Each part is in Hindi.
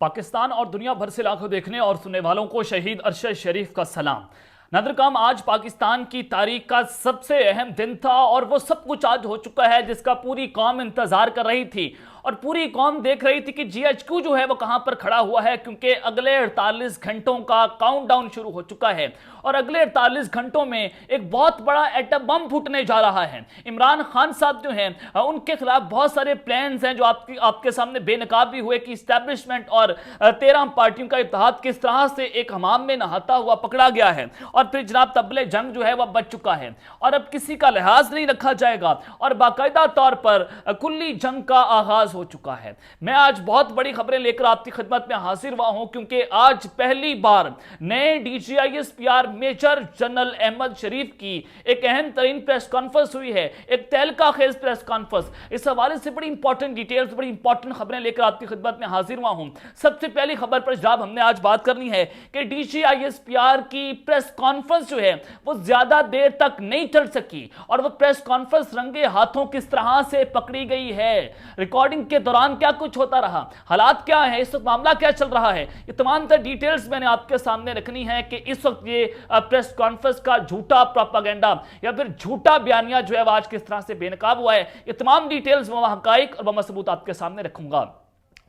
पाकिस्तान और दुनिया भर से लाखों देखने और सुनने वालों को शहीद अरशद शरीफ का सलाम। नादरकाम, आज पाकिस्तान की तारीख का सबसे अहम दिन था और वो सब कुछ आज हो चुका है जिसका पूरी कौम इंतजार कर रही थी और पूरी कौम देख रही थी कि जीएचक्यू जो है वो कहां पर खड़ा हुआ है, क्योंकि अगले 48 घंटों का काउंटडाउन शुरू हो चुका है और अगले 48 घंटों में एक बहुत बड़ा एटम बम फूटने जा रहा है। इमरान खान साहब जो हैं उनके खिलाफ बहुत सारे प्लान्स हैं जो आपके सामने बेनकाबी हुए कि इस्टेब्लिशमेंट और 13 पार्टियों का इत्तेहाद किस तरह से एक हमाम में नहाता हुआ पकड़ा गया है और फिर जनाब तबले जंग जो है वह बच चुका है और अब किसी का लिहाज नहीं रखा जाएगा और बाकायदा तौर पर खुली जंग का आगाज हो चुका है। मैं आज बहुत बड़ी खबरें लेकर आपकी खिदमत में हाजिर हुआ हूं क्योंकि आज पहली बार नए डीजीआईएसपीआर मेजर जनरल अहमद शरीफ की एक अहम तरीन प्रेस कॉन्फ्रेंस हुई है, एक तहलका खेज प्रेस कॉन्फ्रेंस। इस हवाले से बड़ी इंपॉर्टेंट डिटेल्स, बड़ी इंपॉर्टेंट खबरें लेकर आपकी खिदमत में हाजिर हुआ हूं। सबसे पहली खबर पर जनाब हमने आज बात करनी है कि डीजीआईएसपीआर की प्रेस कॉन्फ्रेंस जो है वो ज्यादा देर तक नहीं चल सकी और वो प्रेस कॉन्फ्रेंस रंगे हाथों किस तरह से पकड़ी गई है, रिकॉर्डिंग के दौरान क्या कुछ होता रहा, हालात क्या है, इस वक्त मामला क्या चल रहा है, ये तमाम तर डिटेल्स मैंने आपके सामने रखनी है कि इस वक्त ये प्रेस कॉन्फ्रेंस का झूठा प्रोपेगेंडा या फिर झूठा बयानिया जो है आज किस तरह से बेनकाब हुआ है। ये तमाम डिटेल्स मैं हकाइक और सबूत आपके सामने रखूंगा।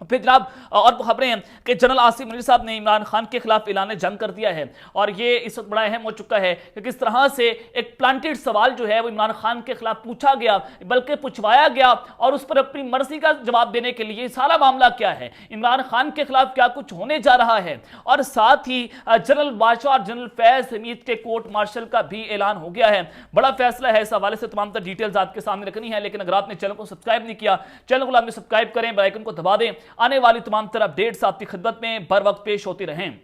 फिर जनाब और खबरें हैं कि जनरल आसिम मुनीर साहब ने इमरान खान के खिलाफ ऐलान जंग कर दिया है और ये इस वक्त बड़ा अहम हो चुका है कि किस तरह से एक प्लांटेड सवाल जो है वो इमरान खान के खिलाफ पूछा गया, बल्कि पूछवाया गया और उस पर अपनी मर्जी का जवाब देने के लिए सारा मामला क्या है, इमरान खान के खिलाफ क्या कुछ होने जा रहा है और साथ ही जनरल बादशाह और जनरल फैज हमीद के कोर्ट मार्शल का भी ऐलान हो गया है। बड़ा फैसला है, इस हवाले से तमाम तर डिटेल्स आपके सामने रखनी है। लेकिन अगर आपने चैनल को सब्सक्राइब नहीं किया, चैनल को लाजमी सब्सक्राइब करें, बेल आइकन को दबा दें, आने वाली तमाम तरह अपडेट्स आपकी खिदमत में बर वक्त पेश होती रहें।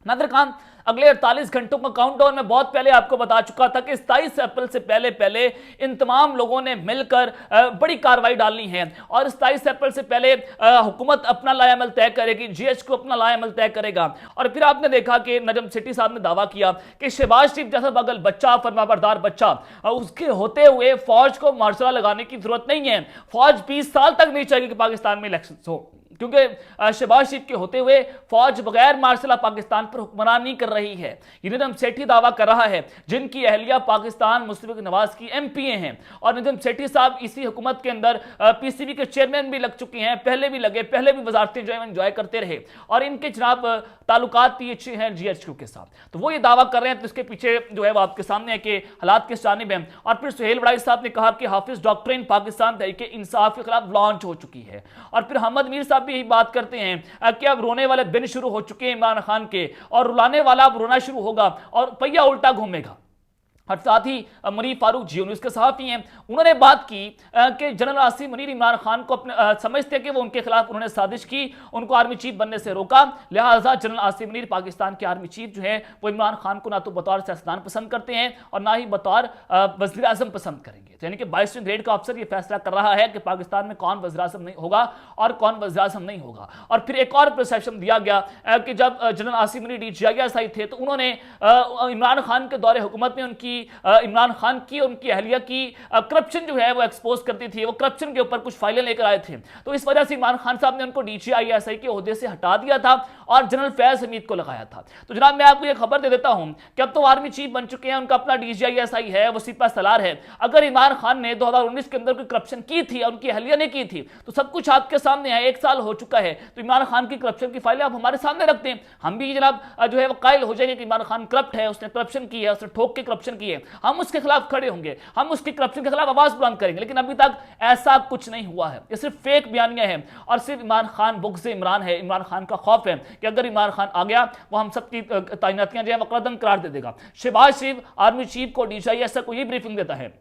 नादरकान, अगले 48 घंटों का काउंटडाउन में बहुत पहले आपको बता चुका था कि 27 अप्रैल से पहले इन तमाम लोगों ने मिलकर बड़ी कार्रवाई डालनी है और 27 अप्रैल से पहले हुकूमत अपना लाएअमल तय करेगी, जीएचक्यू अपना लाएअमल तय करेगा। और फिर आपने देखा कि नजम सेठी साहब ने दावा किया कि शहबाज शरीफ जैसा बगल बच्चा, फरमाबरदार बच्चा, उसके होते हुए फौज को मार्शल लगाने की जरूरत नहीं है, फौज 20 साल तक नहीं चाहिए कि पाकिस्तान में इलेक्शन हो, क्योंकि शहबाज शरीफ के होते हुए फौज बगैर मार्शल पाकिस्तान पर हुक्मरान नहीं कर रही है। ये नजम सेठी दावा कर रहा है, जिनकी अहलिया पाकिस्तान मुशर्रफ नवाज की एमपीए हैं और नजम सेठी साहब इसी हुकूमत के अंदर पीसीबी के चेयरमैन भी लग चुके हैं, पहले भी लगे, पहले भी वजारतें जो है एंजॉय करते रहे और इनके जनाब ताल्लुकात भी अच्छे हैं जीएचक्यू के साथ। तो वो ये दावा कर रहे हैं, तो इसके पीछे जो है वो आपके सामने है कि हालात किस जानिब हैं। और फिर सुहेल बड़ाई साहब ने कहा कि हाफिज डॉक्ट्रिन पाकिस्तान तहरीक इंसाफ के खिलाफ लॉन्च हो चुकी है और फिर अहमद मीर साहब भी यही बात करते हैं कि अब रोने वाले दिन शुरू हो चुके हैं इमरान खान के और रुलाने वाला अब रोना शुरू होगा और पहिया उल्टा घूमेगा। और साथ ही मुनीर फारूक जी न्यूज़ के सहाफ़ी हैं, उन्होंने बात की कि जनरल आसिम मुनीर इमरान खान को अपने समझते हैं कि वो उनके खिलाफ उन्होंने साजिश की, उनको आर्मी चीफ बनने से रोका, लिहाजा जनरल आसिम मुनीर पाकिस्तान के आर्मी चीफ जो है वो इमरान खान को ना तो बतौर सियासतदान पसंद करते हैं और ना ही बतौर वज़ीर आज़म पसंद करेंगे। यानी कि 22वें ग्रेड का अफसर ये फैसला कर रहा है कि पाकिस्तान में कौन वज़ीर आज़म नहीं होगा और कौन वज़ीर आज़म नहीं होगा। और फिर एक और परसेप्शन दिया गया कि जब जनरल आसिम मुनीर डीजीआईएसआई थे तो उन्होंने इमरान खान के दौरे हुकूमत में इमरान खान की उनकी अहलिया की करप्शन जो है वो एक्सपोज करती थी, वो करप्शन के ऊपर कुछ फाइलें लेकर आए थे, तो इस वजह से इमरान खान साहब ने उनको डीजीआईएसआई के ओहदे से हटा दिया था और जनरल फैज हमीद को लगाया था। तो जनाब मैं आपको ये खबर दे देता हूं कि अब तो आर्मी चीफ बन चुके हैं, उनका अपना डीजीआईएसआई है, वो सिपा सलार है। अगर इमरान खान ने 2019 के अंदर कोई करप्शन की थी और उनकी अहलिया ने की थी तो सब कुछ आपके सामने है, 1 साल हो चुका है, तो इमरान खान की करप्शन की फाइलें आप हमारे सामने रखते हैं, हम भी जनाब जो है वो कायल हो जाएंगे कि इमरान खान करप्ट है, उसने करप्शन की है, उसने ठोक के करप्शन की है, हम उसके खिलाफ खड़े होंगे, हम उसकी करप्शन के खिलाफ आवाज बुलंद करेंगे। लेकिन अभी तक ऐसा कुछ नहीं हुआ है, ये सिर्फ फेक बयानियां हैं और सिर्फ इमरान खान बुग़्ज़ इमरान है, इमरान खान का खौफ है कि अगर इमरान खान आ गया वो हम सबकी तैनातियां जो है मुकद्दम करार दे देगा। शहबाज शरीफ आर्मी चीफ को डीजीआईएसआई को ये ब्रीफिंग देता है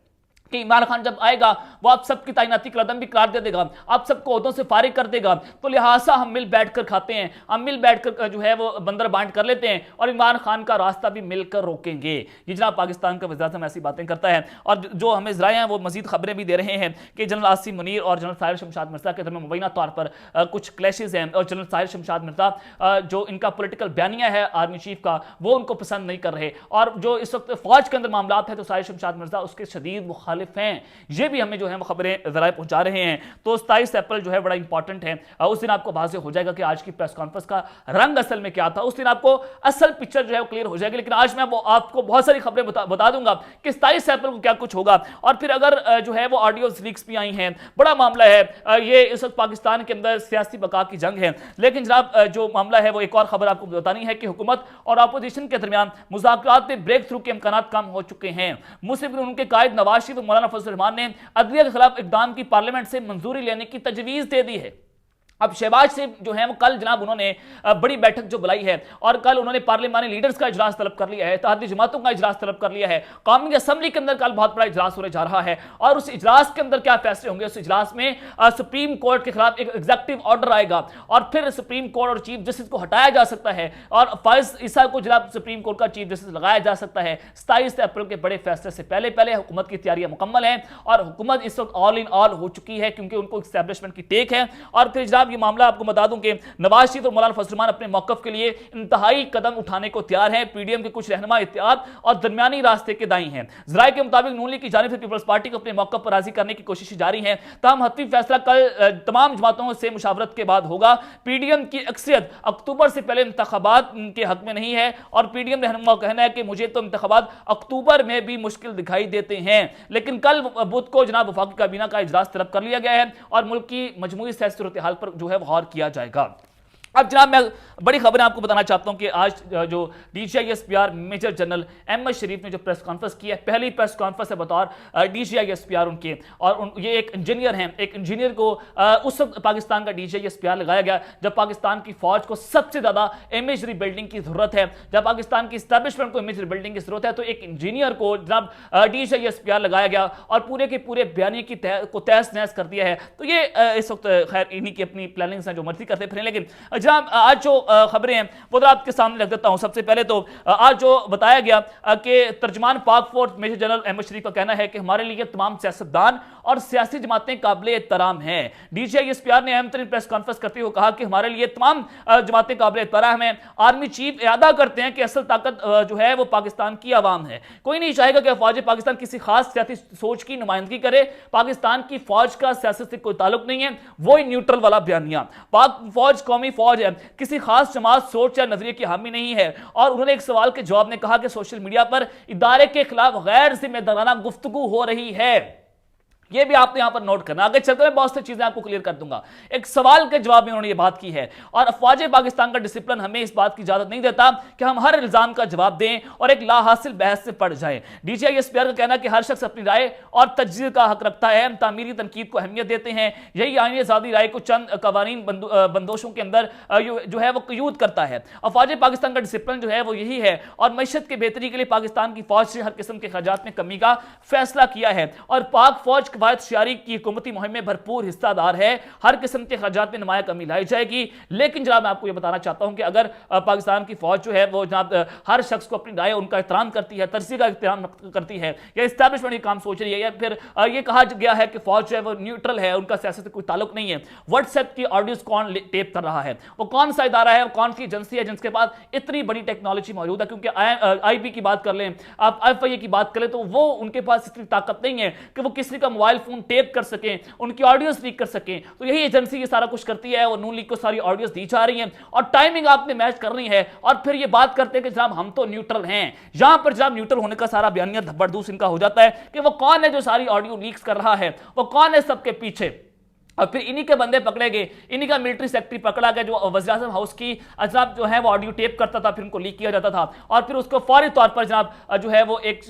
कि इमरान खान जब आएगा वो आप सबकी तैनाती कदम भी करार दे देगा, आप सबको ओहदों से फारिग कर देगा, तो लिहाजा हम मिल बैठकर खाते हैं, हम मिल बैठकर जो है वो बंदर बांट कर लेते हैं और इमरान खान का रास्ता भी मिलकर रोकेंगे। ये जनाब पाकिस्तान का वज़ीर-ए-आज़म ऐसी बातें करता है और जो हमें ज़राए हैं वो मजीद खबरें भी दे रहे हैं कि जनरल आसिम मुनीर और जनरल साहिर शमशाद मिर्ज़ा के दरमियान मुबैना तौर पर कुछ क्लैशेज हैं और जनरल साहिर शमशाद मिर्ज़ा जो इनका पोलिटिकल बयानिया है आर्मी चीफ का वो उनको पसंद नहीं कर रहे और जो इस वक्त फौज के अंदर मामला है तो साहिर शमशाद मिर्ज़ा उसके शदीद मुखालिफ मुखालिफ हैं, ये भी हमें जो है खबरें जराए पहुंचा रहे हैं। तो 27 अप्रैल जो है बड़ा इंपॉर्टेंट है, उस दिन आपको वाज़ेह हो जाएगा कि आज की प्रेस कॉन्फ्रेंस का रंग असल में क्या था, उस दिन आपको असल पिक्चर जो है क्लियर हो जाएगी। लेकिन आज मैं आपको बहुत सारी खबरें बता दूंगा कि 27 अप्रैल को क्या कुछ होगा। और फिर अगर जो है वो ऑडियो लीक्स भी आई हैं, बड़ा मामला है ये, इस वक्त पाकिस्तान के अंदर सियासी बका की जंग है। लेकिन जनाब जो मामला है वो एक और खबर आपको बतानी है कि हुकूमत और अपोजिशन के दरमियान मुज़ाकरात में ब्रेक थ्रू के इम्कान कम हो चुके हैं। मुस्लिम लीग उनके कायद नवाज शरीफ और मौलाना फजल रहमान ने अदलिया के खिलाफ इक़दाम की पार्लियामेंट से मंजूरी लेने की तजवीज़ दे दी है। अब शहबाज से जो है वो कल जनाब उन्होंने बड़ी बैठक जो बुलाई है और कल उन्होंने पार्लिमानी लीडर्स का इजलास तलब कर लिया है, इत्तेहादी जमातों का इजलास तलब कर लिया है। कौमी असम्बली के अंदर कल बहुत बड़ा इजलास होने जा रहा है और उस इजलास के अंदर क्या फैसले होंगे, उस इजलास में सुप्रीम कोर्ट के खिलाफ एक एग्जीक्यूटिव ऑर्डर आएगा और फिर सुप्रीम कोर्ट और चीफ जस्टिस को हटाया जा सकता है और फाइज ईसा को जनाब सुप्रीम कोर्ट का चीफ जस्टिस लगाया जा सकता है। 27 अप्रैल के बड़े फैसले से पहले पहले हुकूमत की तैयारियां मुकम्मल हैं और हुकूमत इस वक्त ऑल इन ऑल हो चुकी है क्योंकि उनको एस्टैब्लिशमेंट की टेक है। और फिर जनाब ये मामला आपको बता दूं कि नवाज शरीफ और मौलाना फजल रहमान अपने मौकफ के लिए इंतहाई कदम उठाने को तैयार हैं। पीडीएम के कुछ रहनुमा इत्तेहाद और दरमियानी रास्ते के दाई हैं। जराये के मुताबिक नून लीग की जानिब से पीपल्स पार्टी को अपने मौकफ पर राजी करने की कोशिश जारी है। ताहम हतमी फैसला कल तमाम जमातों से मुशावरत के बाद होगा। पीडीएम की अक्सरियत अक्टूबर से पहले इंतखाबात के हक में नहीं है और पीडीएम रहनुमा का कहना है कि मुझे तो इंतखाबात अक्टूबर में भी मुश्किल दिखाई देते हैं। लेकिन कल बुध को जनाब वफाकी काबीना का इजलास तलब कर लिया गया है और मुल्क की मजमूई सियासी सूरत हाल पर जो है वो गौर किया जाएगा। अब जनाब मैं बड़ी खबरें आपको बताना चाहता हूं कि आज जो DCISPR मेजर जनरल अहमद शरीफ ने जो प्रेस कॉन्फ्रेंस की है, पहली प्रेस कॉन्फ्रेंस है बतौर DCISPR उनके, और ये एक इंजीनियर हैं। एक इंजीनियर को उस वक्त पाकिस्तान का DCISPR लगाया गया जब पाकिस्तान की फौज को सबसे ज्यादा इमेज रिबिल्डिंग की जरूरत है, जब पाकिस्तान की इस्टेब्लिशमेंट को इमेज रिबिल्डिंग की जरूरत है, तो एक इंजीनियर को जनाब DCISPR लगाया गया और पूरे के पूरे बयानी की तहस नहस कर दिया है। तो ये इस वक्त खैर इन्हीं की अपनी प्लानिंग्स हैं जो मर्जी करते फिरें। लेकिन जनाब आज जो खबरें हैं वो आपके सामने रख देता हूं। सबसे पहले तो आज जो बताया गया कि तर्जमान पाक फौज मेजर जनरल अहमद शरीफ का कहना है कि हमारे लिए तमाम सियासतदान और सियासी जमातें काबिल एहतराम हैं। DCISPR ने अहम तरीन प्रेस कॉन्फ्रेंस करते हुए कहा कि हमारे लिए तमाम जमातें काबिल एहतराम हैं। आर्मी चीफ इरादा करते हैं कि असल ताकत जो है वो पाकिस्तान की आवाम है। कोई नहीं चाहेगा कि फौज पाकिस्तान किसी खास सियासी सोच की नुमाइंदगी करे। पाकिस्तान की फौज का सियासत से कोई ताल्लुक नहीं है, वो न्यूट्रल वाला बयानिया। पाक फौज कौमी फौज है, किसी खास जमात सोच या नजरिए की हामी नहीं है। और उन्होंने एक सवाल के जवाब में कहा कि सोशल मीडिया पर इदारे के खिलाफ गैर जिम्मेदाराना गुफ्तगू हो रही है। ये भी आपने यहां पर नोट करना। आगे चलते हुए बहुत सी चीजें आपको क्लियर कर दूंगा। एक सवाल के जवाब में उन्होंने ये बात की है और अफवाज पाकिस्तान का डिसिप्लिन हमें इस बात की इजाजत नहीं देता कि हम हर इल्जाम का जवाब दें और एक लाहासिल बहस से पड़ जाएं। DCISPR का कहना है कि हर शख्स अपनी राय और तज्जिए का हक रखता है। हम तामीरी तनकीद को अहमियत देते हैं। यही आईनी आजादी राय को चंद कवानीन बंदोशों के अंदर जो है वो कयूद करता है। अफवाज पाकिस्तान का डिसिप्लिन जो है वो यही है और मैशत की बेहतरी के लिए पाकिस्तान की फौज से हर किस्म के खर्चात में कमी का फैसला किया है और पाक फौज कवायद शयारी की हुकूमती मुहिम में भरपूर हिस्सादार है। हर किस्म के खर्चात में नुमाया कमी लाई जाएगी। लेकिन जनाब मैं आपको यह बताना चाहता हूं कि अगर पाकिस्तान की फौज जो है वो जनाब हर शख्स को अपनी राय उनका एहतराम करती है, तरजीह का एहतराम करती है या इस्टेब्लिशमेंट ये काम सोच रही है या फिर ये कहा गया है कि फौज जो है वो न्यूट्रल है, उनका सियासत से कोई ताल्लुक नहीं है। व्हाट्सएप की ऑडियोज कौन टेप कर रहा है, वो कौन सा इदारा है, कौन सी एजेंसी है जिनके पास इतनी बड़ी टेक्नोलॉजी मौजूद है। क्योंकि IB की बात कर लें, आप FIA की बात करें तो वो उनके पास इतनी ताकत नहीं है कि वो किसी का मोबाइल फोन टेप कर सकें, उनकी ऑडियोज लीक कर सकें। तो यही एजेंसी ये सारा कुछ करती है और नून लीग को सारी ऑडियोज दी जा रही हैं और टाइमिंग आपने मैच करनी है और फिर ये बात करते हैं कि जनाब हम तो न्यूट्रल हैं। यहां पर जनाब न्यूट्रल होने का सारा बयानिया धब्बड़दूस इनका हो जाता है कि वो कौन है जो सारी ऑडियो लीक्स कर रहा है, वो कौन है सबके पीछे। और फिर इन्हीं के बंदे पकड़े गए, इन्हीं का मिलिट्री सेक्रेटरी पकड़ा गया जो वज़ीर-ए-आज़म हाउस की जनाब जो है वो ऑडियो टेप करता था, फिर उनको लीक किया जाता था और फिर उसको फौरी तौर पर जनाब जो है वो एक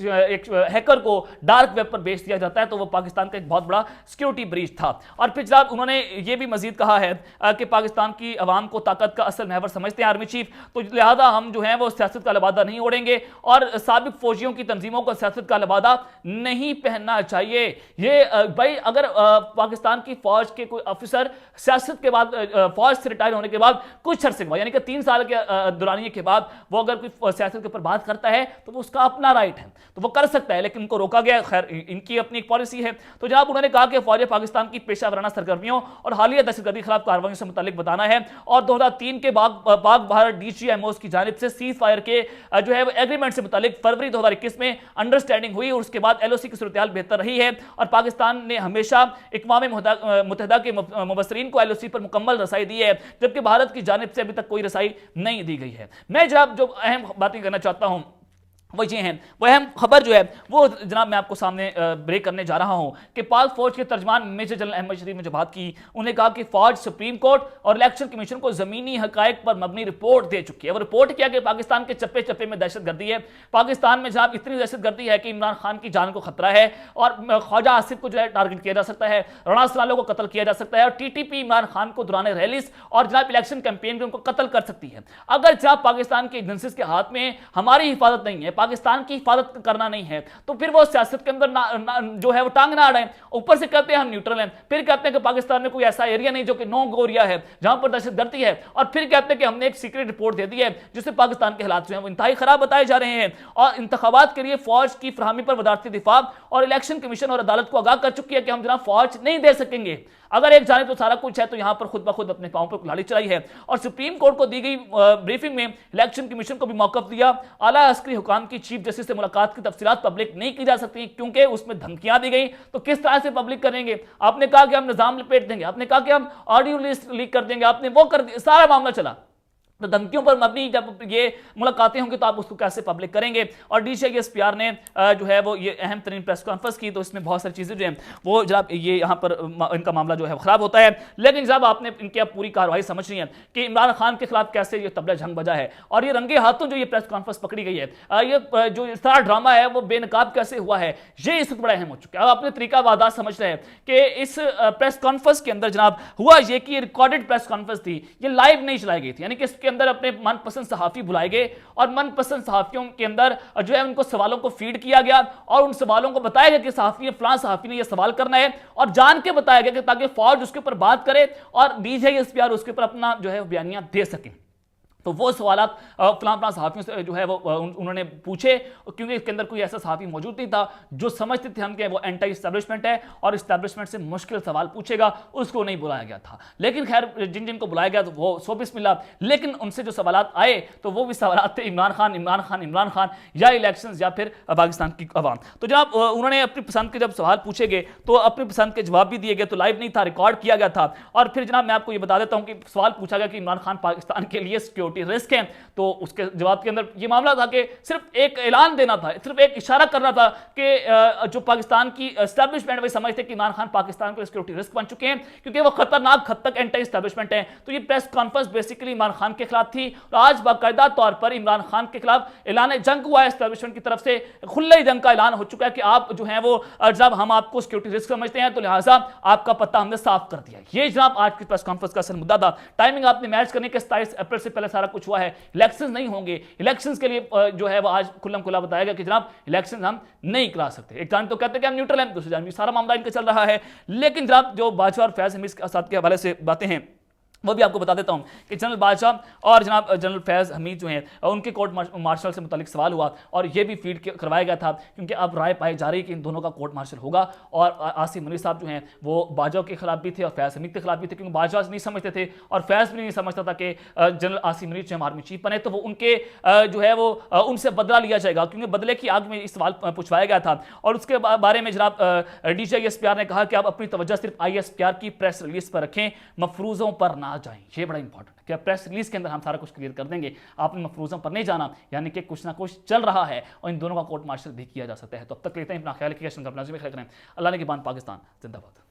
हैकर को डार्क वेब पर बेच दिया जाता है। तो वो पाकिस्तान का एक बहुत बड़ा सिक्योरिटी ब्रीच था। और फिर जनाब उन्होंने ये भी मजीद कहा है कि पाकिस्तान की अवाम को ताकत का असल महवर समझते हैं आर्मी चीफ, तो लिहाजा हम जो है वो सियासत का लबादा नहीं ओढ़ेंगे और साबिक फौजियों की तंजीमों को सियासत का लबादा नहीं पहनना चाहिए। ये भाई अगर पाकिस्तान की फौज के कोई ऑफिसर सियासत के बाद फौज से रिटायर होने के बाद कुछ अरसे के बाद यानी कि 3 साल के दौरानिए के बाद वो अगर कोई सियासत के ऊपर बात करता है तो वो उसका अपना राइट है, तो वो कर सकता है, लेकिन उनको रोका गया। खैर इनकी अपनी एक पॉलिसी है। तो जनाब उन्होंने कहा कि फौज पाकिस्तान की पेशा वराना सरगर्मियों और हालिया दहशतगर्दी के खिलाफ कार्रवाई से मुतालिक बताना है और 2003 के पाक भारत डीजीएमओ की जानिब से सीज फायर के जो है एग्रीमेंट से मुतालिक फरवरी 2021 में अंडरस्टैंडिंग हुई और उसके बाद एलओसी की सूरत बेहतर रही है और पाकिस्तान ने हमेशा इक़वाम मुत्तहिदा के मुबस्सरीन को एलओसी पर मुकम्मल रसाई दी है, जबकि भारत की जानिब से अभी तक कोई रसाई नहीं दी गई है। मैं जनाब जो अहम बातें करना चाहता हूं वो ये हैं, वो अहम खबर जो है वो जनाब मैं आपको सामने ब्रेक करने जा रहा हूं कि पाक फौज के तर्जमान मेजर जनरल अहमद शरीफ ने जो बात की, उन्होंने कहा कि फौज सुप्रीम कोर्ट और इलेक्शन कमीशन को जमीनी हकायक पर मबनी रिपोर्ट दे चुकी है। वो रिपोर्ट किया कि पाकिस्तान के चप्पे चप्पे में दहशतगर्दी है, पाकिस्तान में जनाब इतनी दहशतगर्दी है कि इमरान खान की जान को खतरा है और ख्वाजा आसिफ को जो है टारगेट किया जा सकता है, राणा सलालो को कत्ल किया जा सकता है और टीटीपी इमरान खान को दौरान रैलीज और जनाब इलेक्शन कैंपेन में उनको कत्ल कर सकती है। अगर जनाब पाकिस्तान की एजेंसीज के हाथ में हमारी हिफाजत नहीं है, पाकिस्तान की करना नहीं है, तो फिर वो सियासत के अंदर जो है वो टांग ना अड़ाएं। ऊपर से कहते हैं हम न्यूट्रल हैं, फिर कहते हैं कि पाकिस्तान में कोई ऐसा एरिया नहीं जो कि नो गो एरिया है जहां पर दहशतगर्दी है, और फिर कहते हैं कि हमने एक सीक्रेट रिपोर्ट दे दी है जिससे पाकिस्तान के हालात जो हैं वो इंतहाई खराब बताए जा रहे हैं और इंतखाबात के लिए फौज की फराहमी पर वजारती दिफा और इलेक्शन कमीशन और अदालत को आगाह कर चुकी है कि हम जनाब फौज नहीं दे सकेंगे। अगर एक जाने तो सारा कुछ है तो यहां पर खुद ब खुद अपने पांव पर कुल्हाड़ी चलाई है और सुप्रीम कोर्ट को दी गई ब्रीफिंग में इलेक्शन कमीशन को भी मौकफ दिया। आला अस्करी हुकाम की चीफ जस्टिस से मुलाकात की तफसीलात पब्लिक नहीं की जा सकती क्योंकि उसमें धमकियां दी गई, तो किस तरह से पब्लिक करेंगे। आपने कहा कि हम निजाम लपेट देंगे, आपने कहा कि हम ऑडियो लिस्ट लीक कर देंगे, आपने वो कर दिया, सारा मामला चला। तो धमकियों पर मबनी जब ये मुलाकातें होंगी तो आप उसको कैसे पब्लिक करेंगे। और डीजीएसपीआर ने जो है वो ये अहम तरीन प्रेस कॉन्फ्रेंस की, तो इसमें बहुत सारी चीज़ें जो हैं वो जनाब ये यहाँ पर इनका मामला जो है ख़राब होता है। लेकिन जब आपने इनकी अब पूरी कार्रवाई समझनी है कि इमरान खान के खिलाफ कैसे ये तबला झंग बजा है और ये रंगे हाथों जो ये प्रेस कॉन्फ्रेंस पकड़ी गई है, ये जो सारा ड्रामा है वो बेनकाब कैसे हुआ है, ये इस वक्त बड़ा अहम हो चुका है। अब अपने तरीका वादा समझ रहे हैं कि इस प्रेस कॉन्फ्रेंस के अंदर जनाब हुआ ये कि रिकॉर्डेड प्रेस कॉन्फ्रेंस थी, ये लाइव नहीं चलाई गई थी, यानी कि इसके अंदर अपने मनपसंद सहाफी बुलाए गए और मनपसंद सहाफियों के अंदर जो है उनको सवालों को फीड किया गया और उन सवालों को बताया गया कि फलां सहाफी ने यह सवाल करना है और जान के बताया गया कि ताकि फौज उसके ऊपर बात करे और डीजीएसपीआर उसके ऊपर अपना जो है बयानियां दे सके। तो वो सवाल फलां सहाफियों से जो है वो उन्होंने पूछे क्योंकि इसके अंदर कोई ऐसा सहाफी मौजूद नहीं था जो समझते थे हम कि वो एंटी इस्टेब्लिशमेंट है और इस्टेब्लिशमेंट से मुश्किल सवाल पूछेगा, उसको नहीं बुलाया गया था। लेकिन खैर जिनको बुलाया गया तो वो सो बिस्मिल्लाह, लेकिन उनसे जो सवाल आए तो वो भी सवाल थे इमरान खान इमरान खान इमरान खान या इलेक्शन या फिर पाकिस्तान की अवाम। तो जनाब उन्होंने अपनी पसंद के जब सवाल पूछे गए तो अपनी पसंद के जवाब भी दिए गए, तो लाइव नहीं था, रिकॉर्ड किया गया था। और फिर जनाब मैं आपको ये बता देता हूँ कि सवाल पूछा गया कि इमरान खान पाकिस्तान के लिए सिक्योरिटी रिस्क है, तो उसके जवाब के अंदर ये मामला था कि सिर्फ एक ऐलान देना था, सिर्फ एक इशारा करना था कि जो पाकिस्तान की एस्टैब्लिशमेंट वे समझते कि इमरान खान पाकिस्तान के सिक्योरिटी रिस्क बन चुके हैं क्योंकि वो खतरनाक हद तक एंटी एस्टैब्लिशमेंट है। तो ये press conference basically Imran Khan के खिलाफ थी और आज बाकायदा तौर पर इमरान खान के खिलाफ ऐलान जंग हुआ है एस्टैब्लिशमेंट की तरफ से, खुले जंग का ऐलान हो चुका है कि आप जो है वो जब हम आपको सिक्योरिटी रिस्क समझते हैं तो लिहाजा आपका पत्ता हमने साफ कर दिया। ये जनाब आज की प्रेस कॉन्फ्रेंस का असल मुद्दा था। टाइमिंग आपने मैच करने के 27 अप्रैल से पहले सारा कुछ हुआ है, इलेक्शंस नहीं होंगे, इलेक्शंस के लिए जो है वो आज खुल्लम खुला बताया गया कि जनाब इलेक्शंस हम नहीं करा सकते। एक जान तो कहते हैं कि हम न्यूट्रल हैं, दूसरी जान सारा मामला इनका चल रहा है। लेकिन जनाब जो बादशाह और फैज हमीद के हवाले से बातें हैं वो भी आपको बता देता हूं कि जनरल बादशाह और जनाब जनरल फैज़ हमीद जो हैं उनके कोर्ट मार्शल से मुतालिक सवाल हुआ और ये भी फीड करवाया गया था क्योंकि अब राय पाई जा रही है कि इन दोनों का कोर्ट मार्शल होगा। और आसिम मुनीर साहब जो हैं वो बादशाह के खिलाफ भी थे और फैज़ हमीद के खिलाफ भी थे क्योंकि बादशाह नहीं समझते थे और फैज़ भी नहीं समझता था कि जनरल आसिम मुनीर जो आर्मी चीफ बने तो वो उनके जो है वो उनसे बदला लिया जाएगा, क्योंकि बदले की आग में इस सवाल पूछवाया गया था। और उसके बारे में जनाब डीजीएसपीआर ने कहा कि आप अपनी तवज्जो सिर्फ आईएसपीआर की प्रेस रिलीज पर रखें, मफरूजों पर ना जाएं। ये बड़ा इंपॉर्टेंट है कि प्रेस रिलीज के अंदर हम सारा कुछ क्लियर कर देंगे, आपने मफरूजों पर नहीं जाना, यानी कि कुछ ना कुछ चल रहा है और इन दोनों का कोर्ट मार्शल भी किया जा सकता है। तो अब तक लेते हैं, अपना ख्याल रखिएगा, अपना ख्याल करें। अल्लाह ने के बाद पाकिस्तान जिंदाबाद।